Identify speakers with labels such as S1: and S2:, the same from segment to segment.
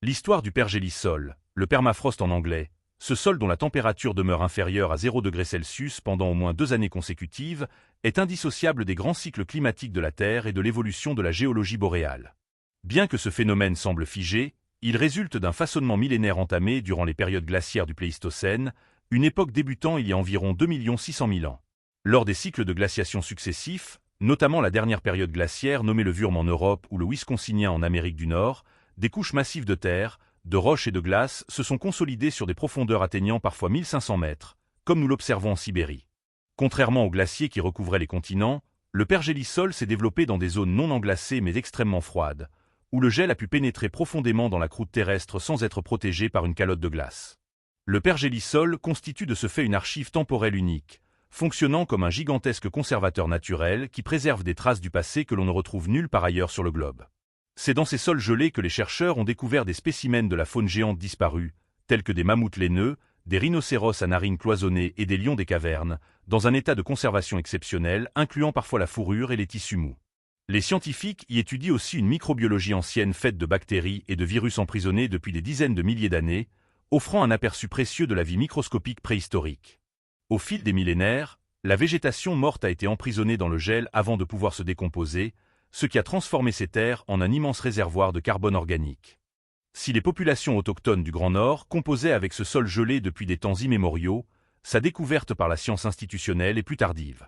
S1: L'histoire du pergélisol, le permafrost en anglais, ce sol dont la température demeure inférieure à 0 degré Celsius pendant au moins 2 années consécutives, est indissociable des grands cycles climatiques de la Terre et de l'évolution de la géologie boréale. Bien que ce phénomène semble figé, il résulte d'un façonnement millénaire entamé durant les périodes glaciaires du Pléistocène, une époque débutant il y a environ 2 600 000 ans. Lors des cycles de glaciation successifs, notamment la dernière période glaciaire nommée le Würm en Europe ou le Wisconsinien en Amérique du Nord, des couches massives de terre, de roches et de glace se sont consolidées sur des profondeurs atteignant parfois 1500 mètres, comme nous l'observons en Sibérie. Contrairement aux glaciers qui recouvraient les continents, le pergélisol s'est développé dans des zones non englacées mais extrêmement froides, où le gel a pu pénétrer profondément dans la croûte terrestre sans être protégé par une calotte de glace. Le pergélisol constitue de ce fait une archive temporelle unique, fonctionnant comme un gigantesque conservateur naturel qui préserve des traces du passé que l'on ne retrouve nulle part ailleurs sur le globe. C'est dans ces sols gelés que les chercheurs ont découvert des spécimens de la faune géante disparue, tels que des mammouths laineux, des rhinocéros à narines cloisonnées et des lions des cavernes, dans un état de conservation exceptionnel, incluant parfois la fourrure et les tissus mous. Les scientifiques y étudient aussi une microbiologie ancienne faite de bactéries et de virus emprisonnés depuis des dizaines de milliers d'années, offrant un aperçu précieux de la vie microscopique préhistorique. Au fil des millénaires, la végétation morte a été emprisonnée dans le gel avant de pouvoir se décomposer, ce qui a transformé ces terres en un immense réservoir de carbone organique. Si les populations autochtones du Grand Nord composaient avec ce sol gelé depuis des temps immémoriaux, sa découverte par la science institutionnelle est plus tardive.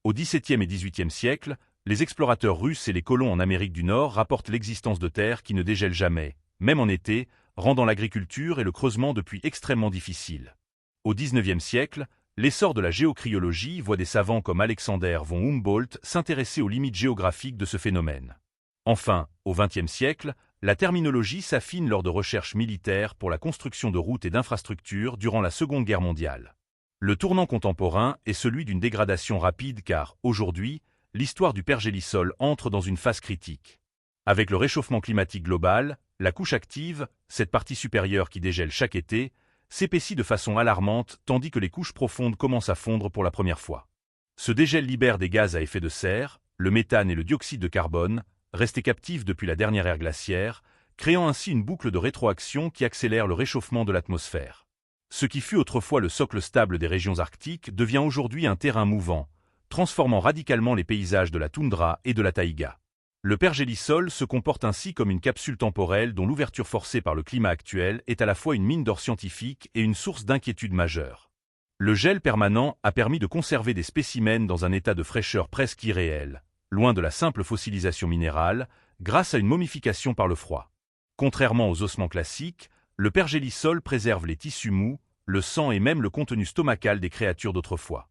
S1: Au XVIIe et XVIIIe siècle, les explorateurs russes et les colons en Amérique du Nord rapportent l'existence de terres qui ne dégèlent jamais, même en été, rendant l'agriculture et le creusement depuis extrêmement difficiles. Au XIXe siècle, l'essor de la géocryologie voit des savants comme Alexander von Humboldt s'intéresser aux limites géographiques de ce phénomène. Enfin, au XXe siècle, la terminologie s'affine lors de recherches militaires pour la construction de routes et d'infrastructures durant la Seconde Guerre mondiale. Le tournant contemporain est celui d'une dégradation rapide car, aujourd'hui, l'histoire du pergélisol entre dans une phase critique. Avec le réchauffement climatique global, la couche active, cette partie supérieure qui dégèle chaque été, s'épaissit de façon alarmante tandis que les couches profondes commencent à fondre pour la première fois. Ce dégel libère des gaz à effet de serre, le méthane et le dioxyde de carbone, restés captifs depuis la dernière ère glaciaire, créant ainsi une boucle de rétroaction qui accélère le réchauffement de l'atmosphère. Ce qui fut autrefois le socle stable des régions arctiques devient aujourd'hui un terrain mouvant, transformant radicalement les paysages de la toundra et de la taïga. Le pergélisol se comporte ainsi comme une capsule temporelle dont l'ouverture forcée par le climat actuel est à la fois une mine d'or scientifique et une source d'inquiétude majeure. Le gel permanent a permis de conserver des spécimens dans un état de fraîcheur presque irréel, loin de la simple fossilisation minérale, grâce à une momification par le froid. Contrairement aux ossements classiques, le pergélisol préserve les tissus mous, le sang et même le contenu stomacal des créatures d'autrefois.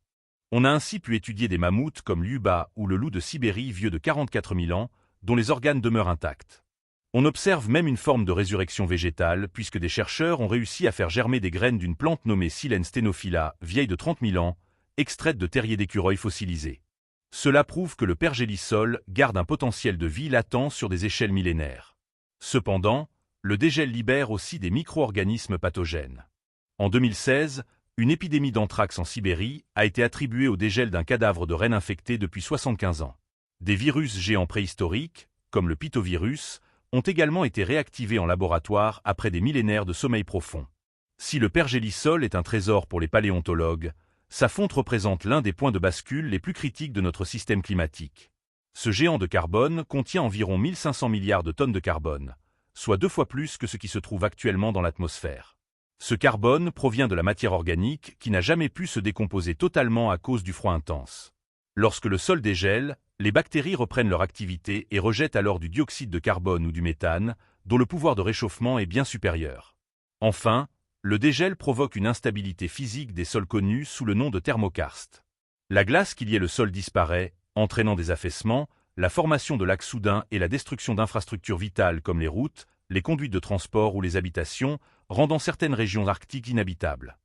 S1: On a ainsi pu étudier des mammouths comme l'Uba ou le loup de Sibérie vieux de 44 000 ans, dont les organes demeurent intacts. On observe même une forme de résurrection végétale puisque des chercheurs ont réussi à faire germer des graines d'une plante nommée Silene stenophila, vieille de 30 000 ans, extraite de terriers d'écureuils fossilisés. Cela prouve que le pergélisol garde un potentiel de vie latent sur des échelles millénaires. Cependant, le dégel libère aussi des micro-organismes pathogènes. En 2016, une épidémie d'anthrax en Sibérie a été attribuée au dégel d'un cadavre de renne infecté depuis 75 ans. Des virus géants préhistoriques, comme le pitovirus, ont également été réactivés en laboratoire après des millénaires de sommeil profond. Si le pergélisol est un trésor pour les paléontologues, sa fonte représente l'un des points de bascule les plus critiques de notre système climatique. Ce géant de carbone contient environ 1500 milliards de tonnes de carbone, soit 2 fois plus que ce qui se trouve actuellement dans l'atmosphère. Ce carbone provient de la matière organique qui n'a jamais pu se décomposer totalement à cause du froid intense. Lorsque le sol dégèle, les bactéries reprennent leur activité et rejettent alors du dioxyde de carbone ou du méthane, dont le pouvoir de réchauffement est bien supérieur. Enfin, le dégel provoque une instabilité physique des sols connus sous le nom de thermokarstes. La glace qui liait le sol disparaît, entraînant des affaissements, la formation de lacs soudains et la destruction d'infrastructures vitales comme les routes, les conduites de transport ou les habitations, rendant certaines régions arctiques inhabitables.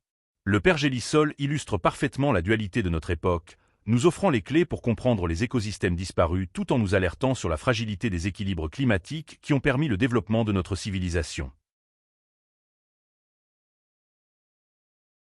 S1: Le pergélisol illustre parfaitement la dualité de notre époque, nous offrant les clés pour comprendre les écosystèmes disparus tout en nous alertant sur la fragilité des équilibres climatiques qui ont permis le développement de notre civilisation.